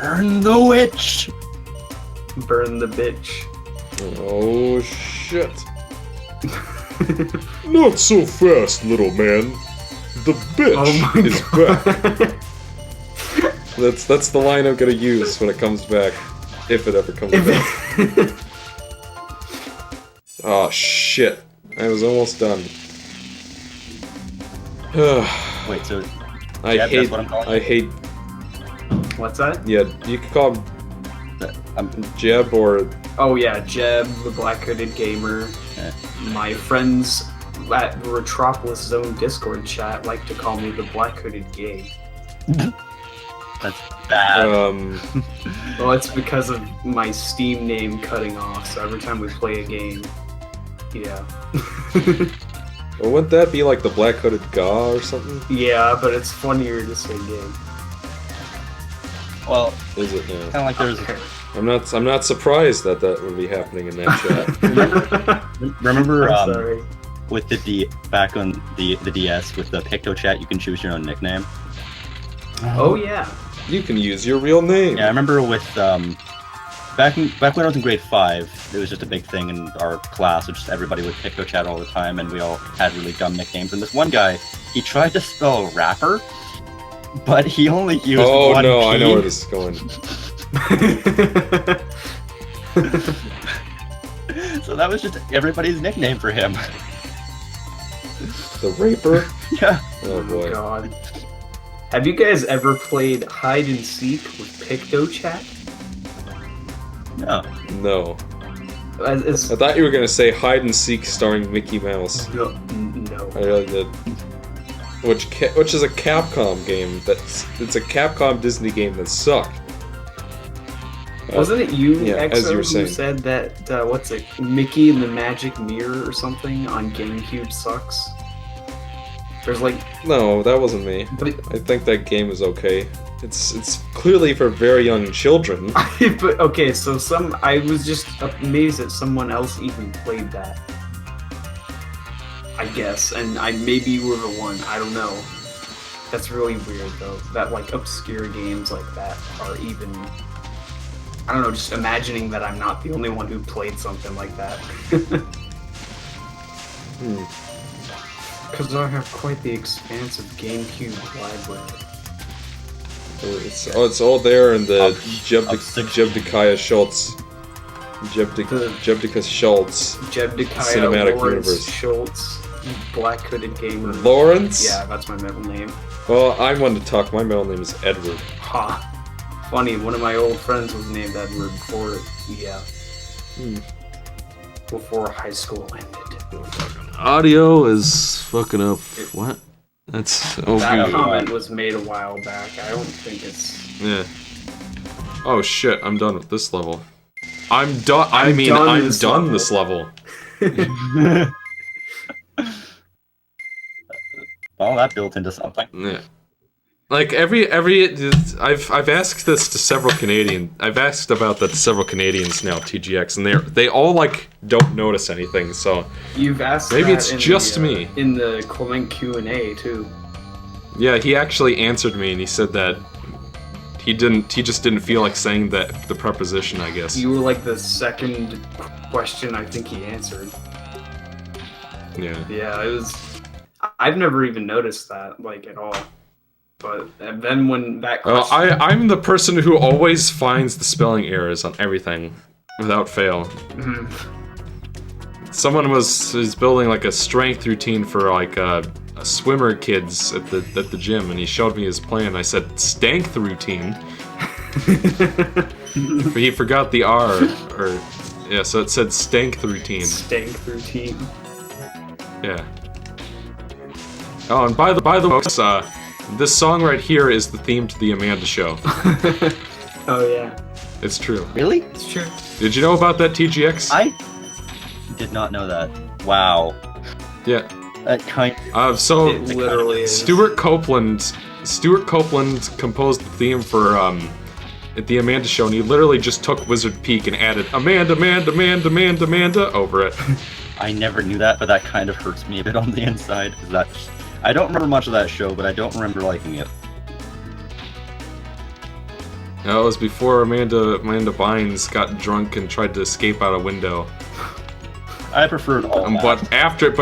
Burn the witch. Burn the bitch. Oh shit. Not so fast, little man. The bitch Oh my is God. back. That's the line I'm gonna use when it comes back. If it ever comes back. Oh shit. I was almost done. Wait, so I Jeb, hate that's what I'm calling I hate What's that? yeah, you could call him Jeb or Oh yeah, Jeb, the Black-Hooded Gamer. Yeah. My friends at Retropolis Zone Discord chat like to call me the Black-Hooded Gay. That's bad. Well, it's because of my Steam name cutting off, so every time we play a game, yeah. well, wouldn't that be like the Black Hooded Gaw or something? Yeah, but it's funnier to say gay. Well, Is it now? kind of like there's. I'm not surprised that would be happening in that chat. Remember I'm sorry. with back on the DS with the Picto chat, you can choose your own nickname. Oh yeah. You can use your real name. Yeah, I remember with back when I was in grade 5, it was just a big thing in our class, which just everybody would Picto chat all the time, and we all had really dumb nicknames. And this one guy, he tried to spell rapper, but he only used Oh one no, P. I know where this is going. So that was just everybody's nickname for him. The Raper? Yeah. Oh boy. God. Have you guys ever played hide and seek with PictoChat? No. No. It's, I thought you were gonna say hide and seek starring Mickey Mouse. no. I really did. Which is a Capcom game. It's a Capcom Disney game that sucked. Wasn't it you, yeah, Exo, as you were who saying. said that, what's it, Mickey and the Magic Mirror or something on GameCube sucks? There's like... No, that wasn't me. But, I think that game is okay. It's clearly for very young children. but okay, so I was just amazed that someone else even played that. I guess, and maybe you were the one, I don't know. That's really weird though, that like obscure games like that are even... I don't know, just imagining that I'm not the only one who played something like that. Because I have quite the expansive GameCube library. It's all there in the Jebediah Jebediah Schultz. Jebediah Schultz Jebediah Cinematic Lawrence Universe. Schultz, Black-Hooded Gamer. Lawrence? Yeah, that's my middle name. Well, I'm one to talk. My middle name is Edward. Ha. Funny, one of my old friends was named Edward before, before high school ended. Audio is fucking up. What? That's That okay. comment was made a while back. I don't think it's... Yeah. Oh shit! I'm done with this level. I'm done. I'm this done level. this level. Well, that built into something. Yeah. Like I've asked this to several Canadian. I've asked about that to several Canadians now, TGX, and they all like don't notice anything. So You've asked maybe that it's in just the, me. In the Clement Q&A, too. Yeah, he actually answered me, and he said that he just didn't feel like saying the preposition, I guess. You were like the second question I think he answered. Yeah. Yeah, it was. I've never even noticed that, like, at all. But and then when that question... I'm the person who always finds the spelling errors on everything, without fail. Someone was building like a strength routine for like swimmer kids at the gym, and he showed me his plan. I said stank routine, but he forgot the R, or yeah, so it said stank routine. Stank routine. Yeah. Oh, and by the way, folks, this song right here is the theme to the Amanda Show. Oh yeah. It's true. Really? It's true. Did you know about that, TGX? I did not know that. Wow. Yeah. That kind. So It literally is. Stuart Copeland composed the theme for at the Amanda Show, and he literally just took Wizard Peak and added Amanda over it. I never knew that, but that kind of hurts me a bit on the inside. I don't remember much of that show, but I don't remember liking it. No, it was before Amanda Bynes got drunk and tried to escape out a window. I preferred all that. But after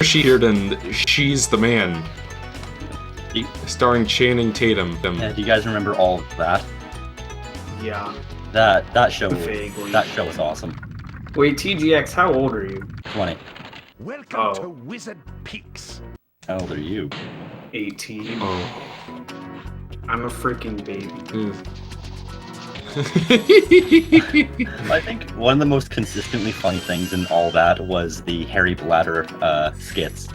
she appeared in She's the Man, starring Channing Tatum. Yeah, do you guys remember all of that? Yeah. That show. Vaguely. That show was awesome. Wait, TGX, how old are you? 20. Welcome Oh. to Wizard Peaks. How old are you? 18. Oh. I'm a freaking baby. I think one of the most consistently funny things in all that was the Harry Bladder skits.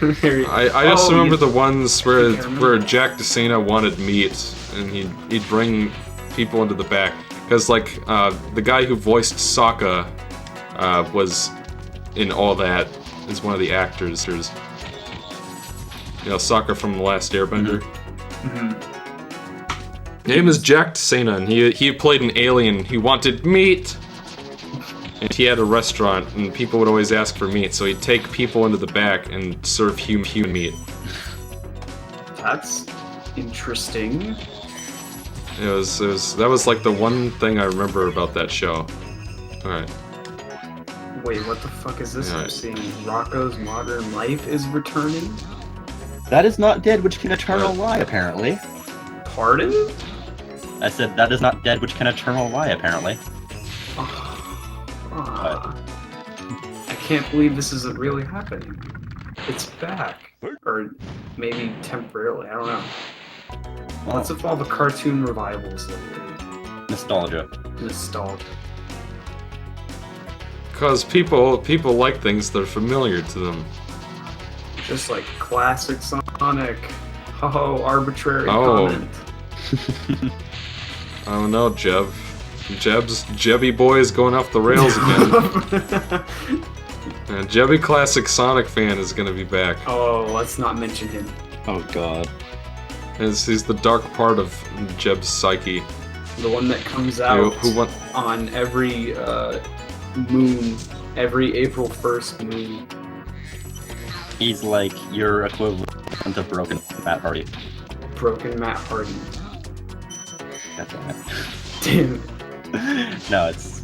I just remember the ones where Jack DeSena wanted meat, and he'd bring people into the back. Because, like, the guy who voiced Sokka was in all that, is one of the actors. You know, Sokka from The Last Airbender. His name is Jack DeSena, and he played an alien. He wanted meat! And he had a restaurant, and people would always ask for meat, so he'd take people into the back and serve human meat. That's interesting. That was like the one thing I remember about that show. Alright. Wait, what the fuck is this? Yeah. I'm seeing Rocco's Modern Life is returning? That is not dead, which can eternal lie, apparently. Pardon? I said that is not dead, which can eternal lie, apparently. I can't believe this isn't really happening. It's back. Or maybe temporarily, I don't know. What's with all the cartoon revivals lately? Nostalgia. Nostalgia. Because people like things that are familiar to them. Just like classic Sonic. Ho, arbitrary Oh. comment. Oh no, Jebby boy is going off the rails again. And Jebby Classic Sonic fan is gonna be back. Oh, let's not mention him. Oh god. He's the dark part of Jeb's psyche. The one that comes out Who want? on every moon, every April 1st moon. He's like your equivalent of Broken Matt Hardy. Broken Matt Hardy. God damn it. Damn. No, it's...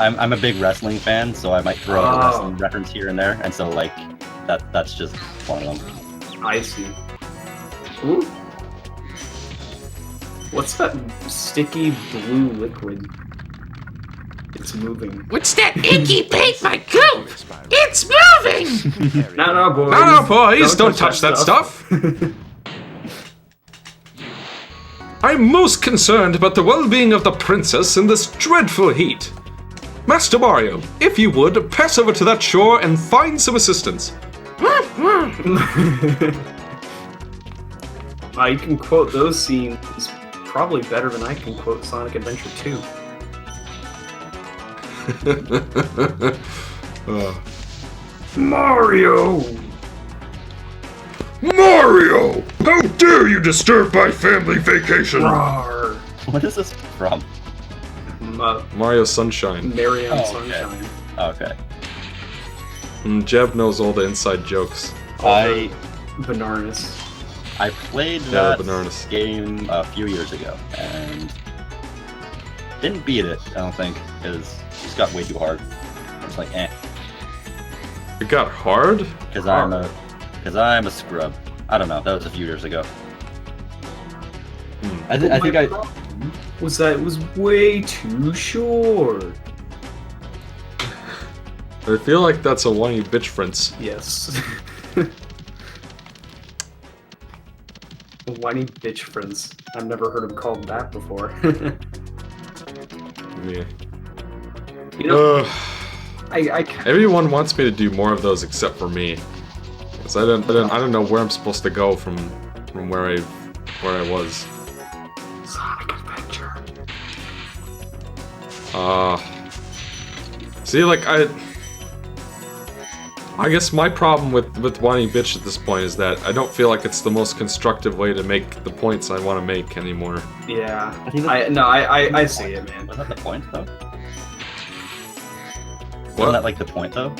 I'm a big wrestling fan, so I might throw a wrestling reference here and there, and so, like, that's just one of them. I see. Ooh. What's that sticky blue liquid? It's moving. What's that inky paint my goop? It's moving! No, boys. No, boys, don't touch that stuff. I'm most concerned about the well-being of the princess in this dreadful heat. Master Mario, if you would, pass over to that shore and find some assistance. You can quote those scenes probably better than I can quote Sonic Adventure 2. Mario! Mario! How dare you disturb my family vacation! Rawr! What is this from? Mario Sunshine. Mario Oh, okay. Sunshine. Okay. Jeb knows all the inside jokes. All the bananas. I played Yeah, that bananas. game a few years ago and didn't beat it. I don't think because it just got way too hard. I was like, eh, It got hard? because I'm a scrub. I don't know. That was a few years ago. I think My problem was that it was way too short. I feel like that's a whiny bitch friends. Yes. Whiny bitch friends. I've never heard him called that before. Yeah. You know, I Everyone wants me to do more of those except for me. Cause I don't know where I'm supposed to go from where I was. Sonic Adventure. See, like I guess my problem with whiny bitch at this point is that I don't feel like it's the most constructive way to make the points I want to make anymore. Yeah. I think I see it, man. Was that the point though? What? Wasn't that like the point though?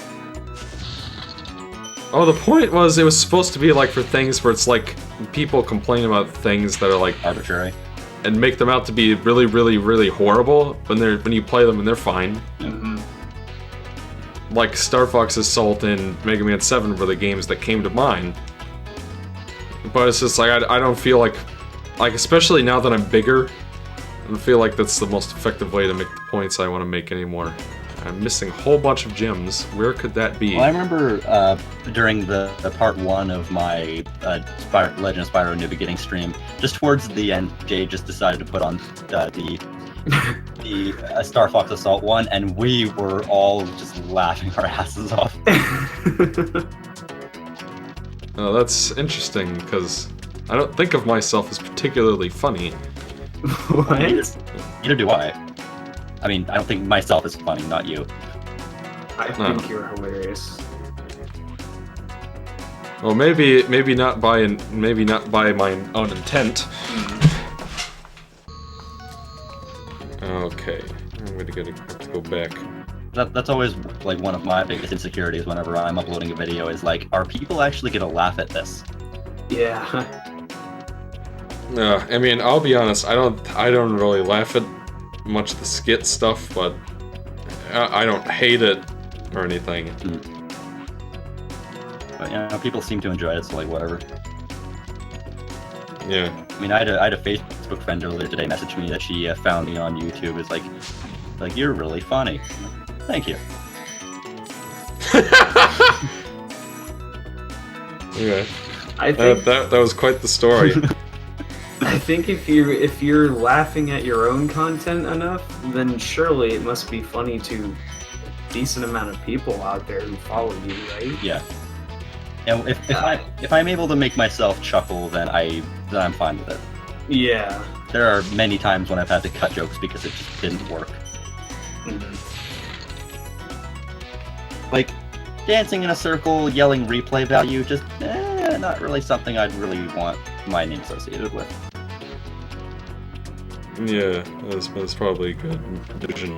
Oh, the point was it was supposed to be like for things where it's like people complain about things that are like Arbitrary. and make them out to be really, really, really horrible when you play them and they're fine. Mm-hmm. Like Star Fox Assault and Mega Man 7 were the games that came to mind. But it's just like I don't feel like especially now that I'm bigger, I don't feel like that's the most effective way to make the points I want to make anymore. I'm missing a whole bunch of gems. Where could that be? Well, I remember during the part 1 of my Legend of Spyro New Beginning stream, just towards the end, Jay just decided to put on the Star Fox Assault one, and we were all just laughing our asses off. Oh, that's interesting, because I don't think of myself as particularly funny. What? Neither do I. I mean, I don't think myself is funny, not you. I think you're hilarious. Well, maybe not by my own intent. Okay, I'm gonna have to go back. That's always like one of my biggest insecurities whenever I'm uploading a video is like, are people actually gonna laugh at this? Yeah. I mean, I'll be honest. I don't really laugh at much of the skit stuff, but I don't hate it or anything. But you know, people seem to enjoy it, so like whatever. Yeah. I mean, I had a Facebook friend earlier today message me that she found me on YouTube. It's like you're really funny. I'm like, thank you. Okay. I think That was quite the story. I think if you're laughing at your own content enough, then surely it must be funny to a decent amount of people out there who follow you, right? Yeah. And if I'm able to make myself chuckle, then I'm fine with it. Yeah. There are many times when I've had to cut jokes because it just didn't work. Mhm. Like dancing in a circle, yelling replay value, just not really something I'd really want my name associated with. Yeah, that's probably a good vision.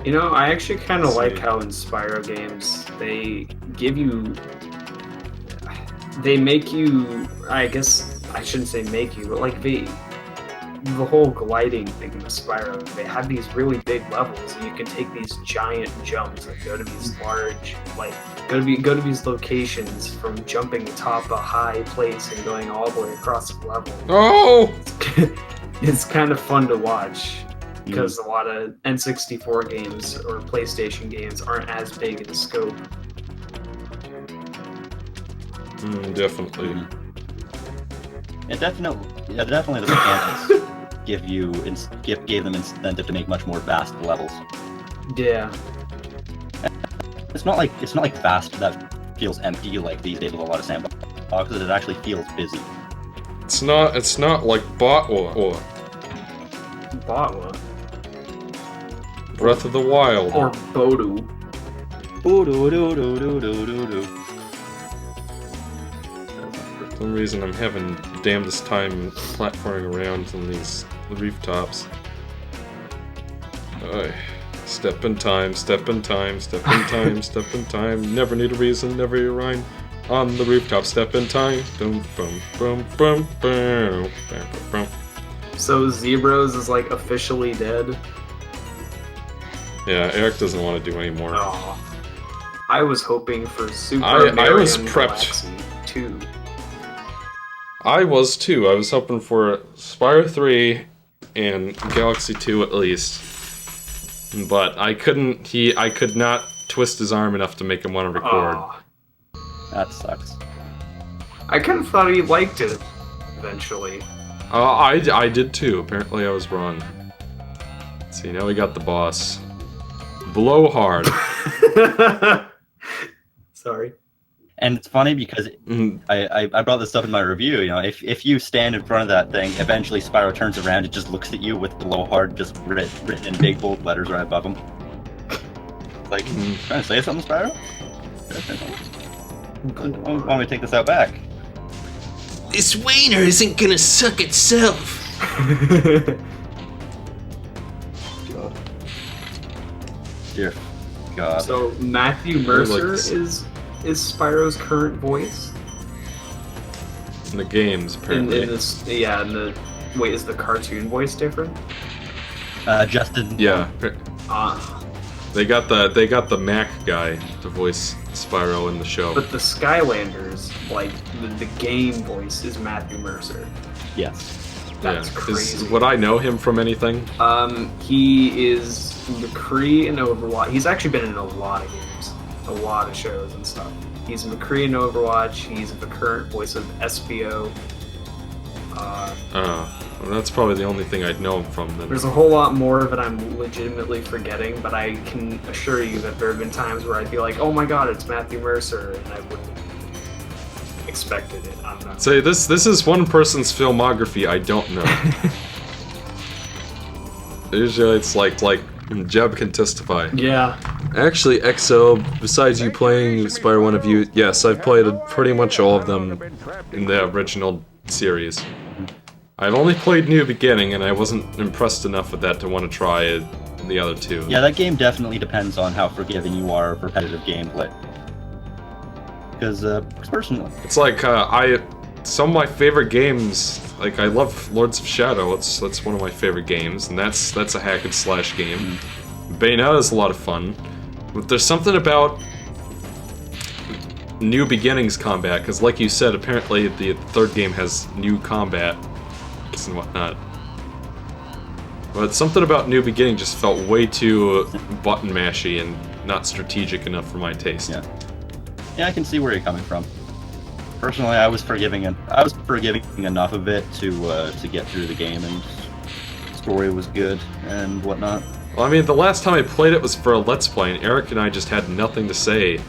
You know, I actually kind of Let's like see. how in Spyro games they make you, I guess I shouldn't say make you, but like the whole gliding thing in Spyro, they have these really big levels and you can take these giant jumps and go to these large, like go to these locations from jumping atop a high place and going all the way across the level. Oh! It's kind of fun to watch. Because a lot of N64 games or PlayStation games aren't as big in scope. Definitely. It definitely the mechanics gave them incentive to make much more vast levels. Yeah. It's not like vast that feels empty like these days with a lot of sandboxes. It actually feels busy. It's not like Botwa or Botwa. Breath of the Wild. Or Bodu. For some reason I'm having the damnedest time platforming around on these rooftops. Step in time, step in time, step in time, step in time. Never need a reason, never need a rhyme. On the rooftop, step in time. Boom, boom, boom, boom, boom, boom, boom. So Zebros is like officially dead. Yeah, Eric doesn't want to do anymore. Oh, I was hoping for Super I Mario was prepped. Galaxy 2. I was too. I was hoping for Spyro 3 and Galaxy 2 at least. But I couldn't. I could not twist his arm enough to make him want to record. Oh, That sucks. I kind of thought he liked it eventually. I did too. Apparently I was wrong. Let's see, now we got the boss. Blow hard. Sorry. And it's funny because Mhm. I brought this up in my review. You know, if you stand in front of that thing, eventually Spyro turns around and just looks at you with blowhard just written in big bold letters right above him. Like, trying to say something, Spyro? Want me to take this out back? This wiener isn't gonna suck itself. Dear God. So Matthew Mercer this. is Spyro's current voice In the games, in apparently. this. Yeah, in the wait, is the cartoon voice different? Justin. Yeah. Ah, They got the Mac guy to voice Spyro in the show. but the Skylanders, like the game voice, is Matthew Mercer. Yes. That's yeah. crazy. Would I know him from anything? He is McCree in Overwatch. He's actually been in a lot of games, a lot of shows and stuff. He's McCree in Overwatch. He's the current voice of SBO. Well, that's probably the only thing I'd know him from then. There's a whole lot more of it I'm legitimately forgetting, but I can assure you that there have been times where I'd be like, oh my god, it's Matthew Mercer, and I wouldn't have expected it. I'm not. Say this is one person's filmography I don't know. Usually it's like Jeb can testify. Yeah. Actually, Exo, besides you playing Spyro 1 of you, yes, I've played pretty much all of them in the original series. I've only played New Beginning, and I wasn't impressed enough with that to want to try the other two. Yeah, that game definitely depends on how forgiving you are of repetitive gameplay. Because, personally... It's like, some of my favorite games, like, I love Lords of Shadow, that's one of my favorite games, and that's a hack and slash game. Bayonetta is a lot of fun, but there's something about New Beginnings combat, because like you said, apparently the third game has new combat and whatnot. But something about New Beginning just felt way too button mashy and not strategic enough for my taste. Yeah. Yeah, I can see where you're coming from. Personally, I was forgiving enough of it to get through the game, and the story was good and whatnot. Well, I mean, the last time I played it was for a Let's Play, and Eric and I just had nothing to say.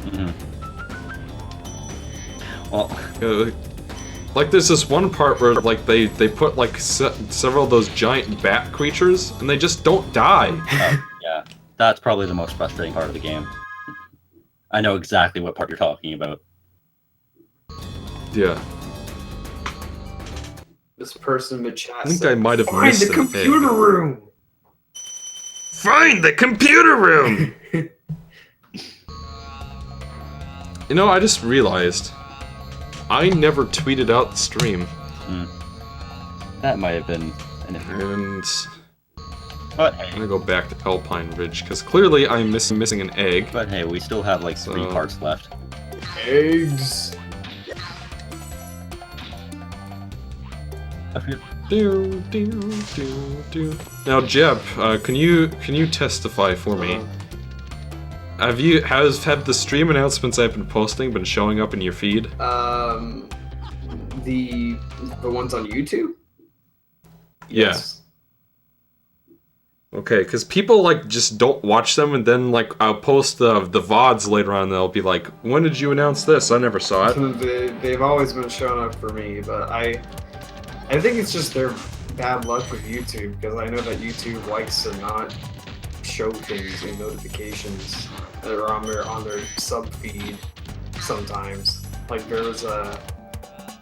Well, like, there's this one part where, like, they put, like, several of those giant bat creatures, and they just don't die. yeah, that's probably the most frustrating part of the game. I know exactly what part you're talking about. Yeah. This person in the chat I think said, I might have find missed the an computer egg. room! Find the computer room! You know, I just realized I never tweeted out the stream. That might have been an issue. And But I'm hey, gonna go back to Alpine Ridge, because clearly I'm missing an egg. we still have like 3 So- parts left. Eggs! Do, do, do, do. Now, Jeb, can you testify for me? Have the stream announcements I've been posting been showing up in your feed? The ones on YouTube? Yeah. Yes. Okay, because people, like, just don't watch them, and then, like, I'll post the VODs later on, and they'll be like, when did you announce this? I never saw it. They've always been showing up for me, but I think it's just their bad luck with YouTube, because I know that YouTube likes to not show things in notifications that are on their sub feed sometimes. Like there was the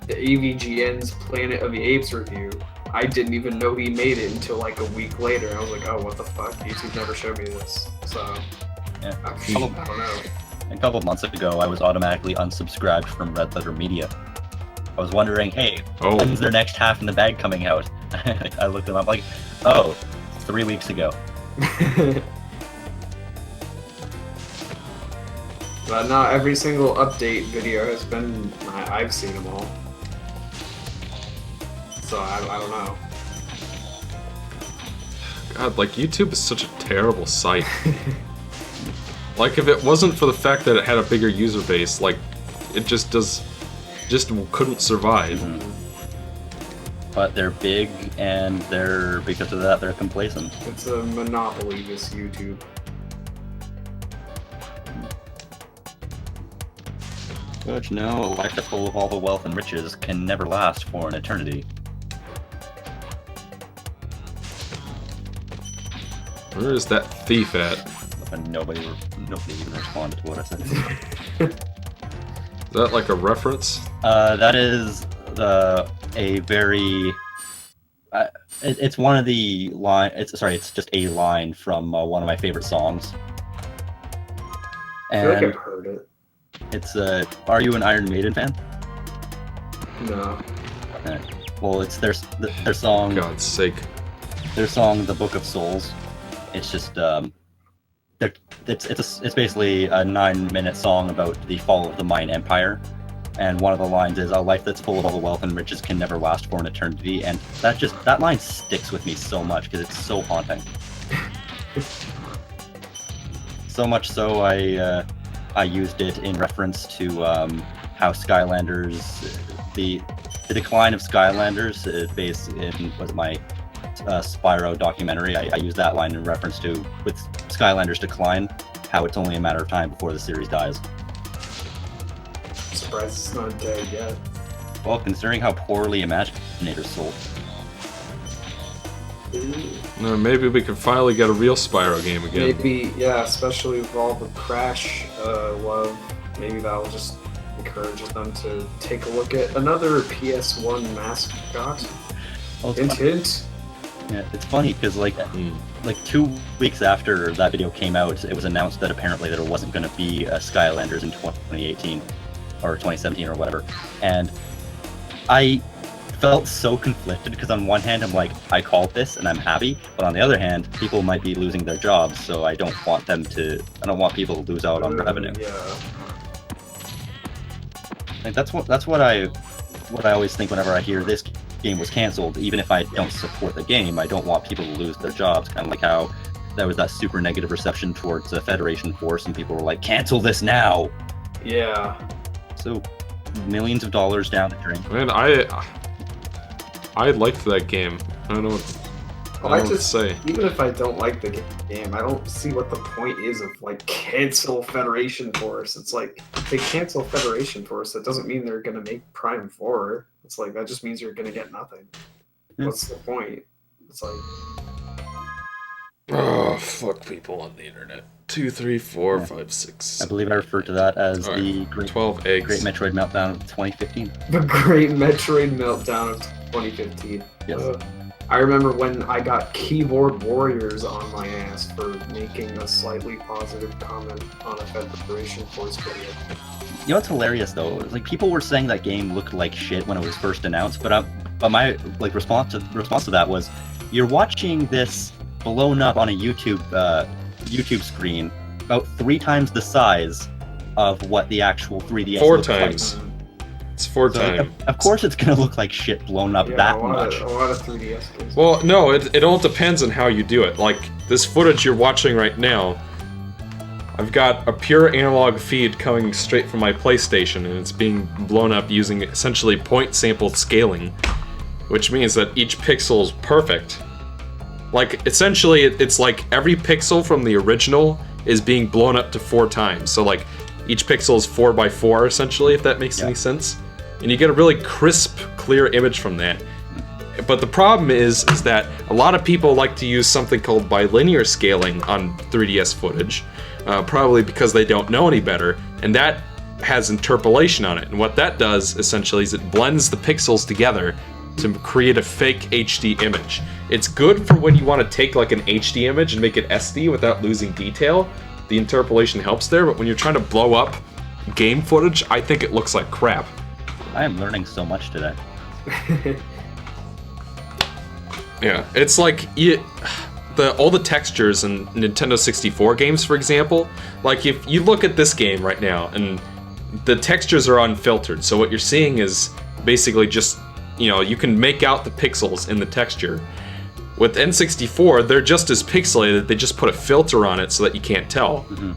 AVGN's Planet of the Apes review. I didn't even know he made it until like a week later. I was like, oh, what the fuck? YouTube never showed me this. So, Yeah. I don't know. A couple of months ago, I was automatically unsubscribed from Red Letter Media. I was wondering, hey, when's their next Half in the Bag coming out? I looked them up like, oh, 3 weeks ago. But not every single update video has been. I've seen them all. So I don't know. God, like, YouTube is such a terrible site. Like, if it wasn't for the fact that it had a bigger user base, like, it just couldn't survive. But they're big, and because of that, they're complacent. It's a monopoly, this YouTube. But you know, a life that's full of all the wealth and riches can never last for an eternity. Where is that thief at? And nobody even responded to what I said. Is that like a reference? That is a very. It's one of the line. It's just a line from one of my favorite songs. I feel like And I've heard it. it's Are you an Iron Maiden fan? No. Well, it's their song. For God's sake. Their song, "The Book of Souls." It's just it's basically a 9-minute song about the fall of the Mayan Empire, and one of the lines is, "A life that's full of all the wealth and riches can never last for an eternity," and that line sticks with me so much because it's so haunting. So much so, I used it in reference to how Skylanders, the decline of Skylanders, based in my Spyro documentary. I used that line in reference to, with Skylanders' decline, how it's only a matter of time before the series dies. I'm surprised it's not dead yet. Well, considering how poorly Imaginators sold. No, maybe we can finally get a real Spyro game again. Maybe, yeah, especially with all the Crash love, maybe that'll just encourage them to take a look at another PS1 mascot. Well, Hint, hint. Yeah, it's funny because like 2 weeks after that video came out, it was announced that apparently there wasn't going to be Skylanders in 2018 or 2017 or whatever, and I felt so conflicted because on one hand I'm like, I called this and I'm happy, but on the other hand, people might be losing their jobs, so I don't want people to lose out on revenue. Yeah. Like that's what I always think whenever I hear this game was canceled. Even if I don't support the game, I don't want people to lose their jobs. Kind of like how there was that super negative reception towards the Federation Force, and people were like, "Cancel this now!" Yeah. So millions of dollars down the drain. Man, I liked that game. I don't know what to say. Even if I don't like the game, I don't see what the point is of like cancel Federation Force. It's like, if they cancel Federation Force, that doesn't mean they're gonna make Prime 4. It's like, that just means you're gonna get nothing. What's the point? It's like, oh, fuck people on the internet. 2, 3, 4, 5, 6. I believe I referred to that as the 12 eggs. Great Metroid Meltdown of 2015. the Great Metroid Meltdown of 2015. Yes. I remember when I got keyboard warriors on my ass for making a slightly positive comment on a Federation Force video. You know what's hilarious though? Like people were saying that game looked like shit when it was first announced, but my like response to that was, you're watching this blown up on a YouTube screen about 3 times the size of what the actual 3DS 4 looks times. like. It's 4 So, times. of course it's gonna look like shit blown up that much. A lot of 3DS games. Well, no, it all depends on how you do it. Like, this footage you're watching right now, I've got a pure analog feed coming straight from my PlayStation, and it's being blown up using essentially point sample scaling, which means that each pixel is perfect. Like, essentially, it's like every pixel from the original is being blown up to 4 times. So, like, each pixel is 4 by 4, essentially, if that makes any sense. And you get a really crisp, clear image from that. But the problem is that a lot of people like to use something called bilinear scaling on 3DS footage, probably because they don't know any better, and that has interpolation on it. And what that does, essentially, is it blends the pixels together to create a fake HD image. It's good for when you want to take like an HD image and make it SD without losing detail. the interpolation helps there, but when you're trying to blow up game footage, I think it looks like crap. I am learning so much today. Yeah, it's like all the textures in Nintendo 64 games, for example. Like if you look at this game right now, and the textures are unfiltered, so what you're seeing is basically just, you know, you can make out the pixels in the texture. With N64, they're just as pixelated, they just put a filter on it so that you can't tell. Mm-hmm.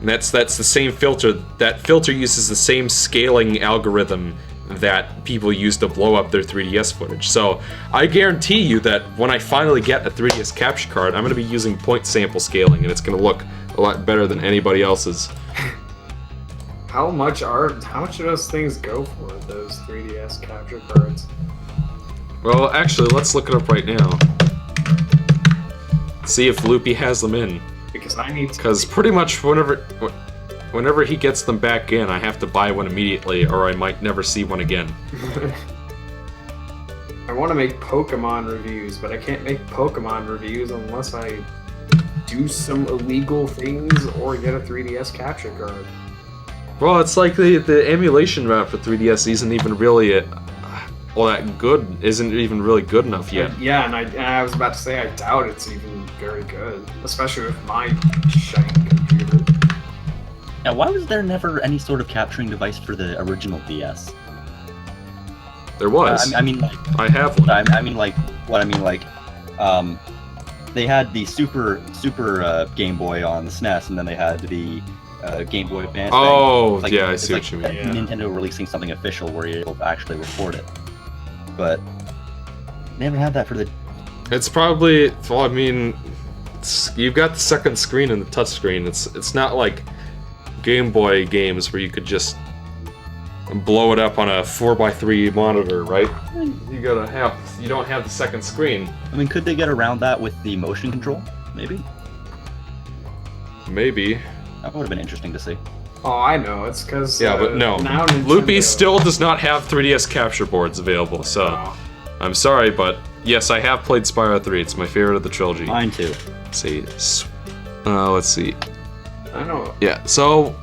And that's the same filter. That filter uses the same scaling algorithm that people use to blow up their 3DS footage. So I guarantee you that when I finally get a 3DS capture card, I'm going to be using point sample scaling, and it's going to look a lot better than anybody else's. How much do those things go for, those 3DS capture cards? Well, actually, let's look it up right now. See if Loopy has them in. Because I need to. Because pretty much whenever he gets them back in, I have to buy one immediately, or I might never see one again. I want to make Pokemon reviews, but I can't make Pokemon reviews unless I do some illegal things or get a 3DS capture card. Well, it's like the emulation route for 3DS isn't even really all that good. Isn't even really good enough yet. Yeah, and I was about to say I doubt it's even very good, especially with my shiny computer. Now, why was there never any sort of capturing device for the original DS? There was. I mean, I have one. They had the Super Game Boy on the SNES, and then they had the Game Boy Advance. Oh, thing. yeah, I see what you mean. Yeah. Nintendo releasing something official where you're able to actually record it, but they never had that for the. It's probably. Well, I mean, you've got the second screen and the touch screen. It's not like Game Boy games where you could just blow it up on a 4x3 monitor, right? You don't have the second screen. I mean, could they get around that with the motion control? Maybe. That would have been interesting to see. Oh, I know. It's because but no. Now Nintendo... Loopy still does not have 3DS capture boards available, so I'm sorry, but yes, I have played Spyro 3. It's my favorite of the trilogy. Mine too. Let's see. I know. Yeah, so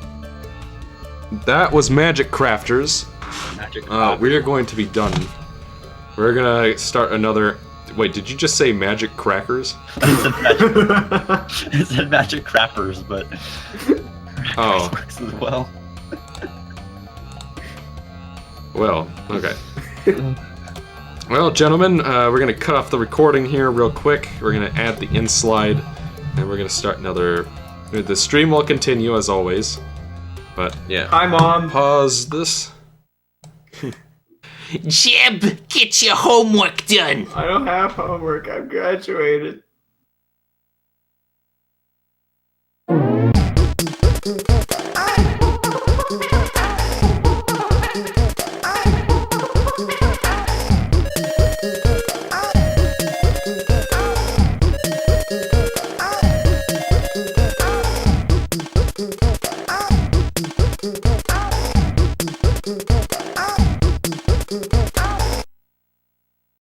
that was Magic Crafters. We are going to be done. We're gonna start another. Wait, did you just say Magic Crackers? It said Magic Crappers, but oh, works as well. Well, okay. Well, gentlemen, we're gonna cut off the recording here real quick. We're gonna add the in slide, and we're gonna start another. The stream will continue as always, but yeah. Hi, Mom. Pause this. Jeb, get your homework done. I don't have homework. I've graduated.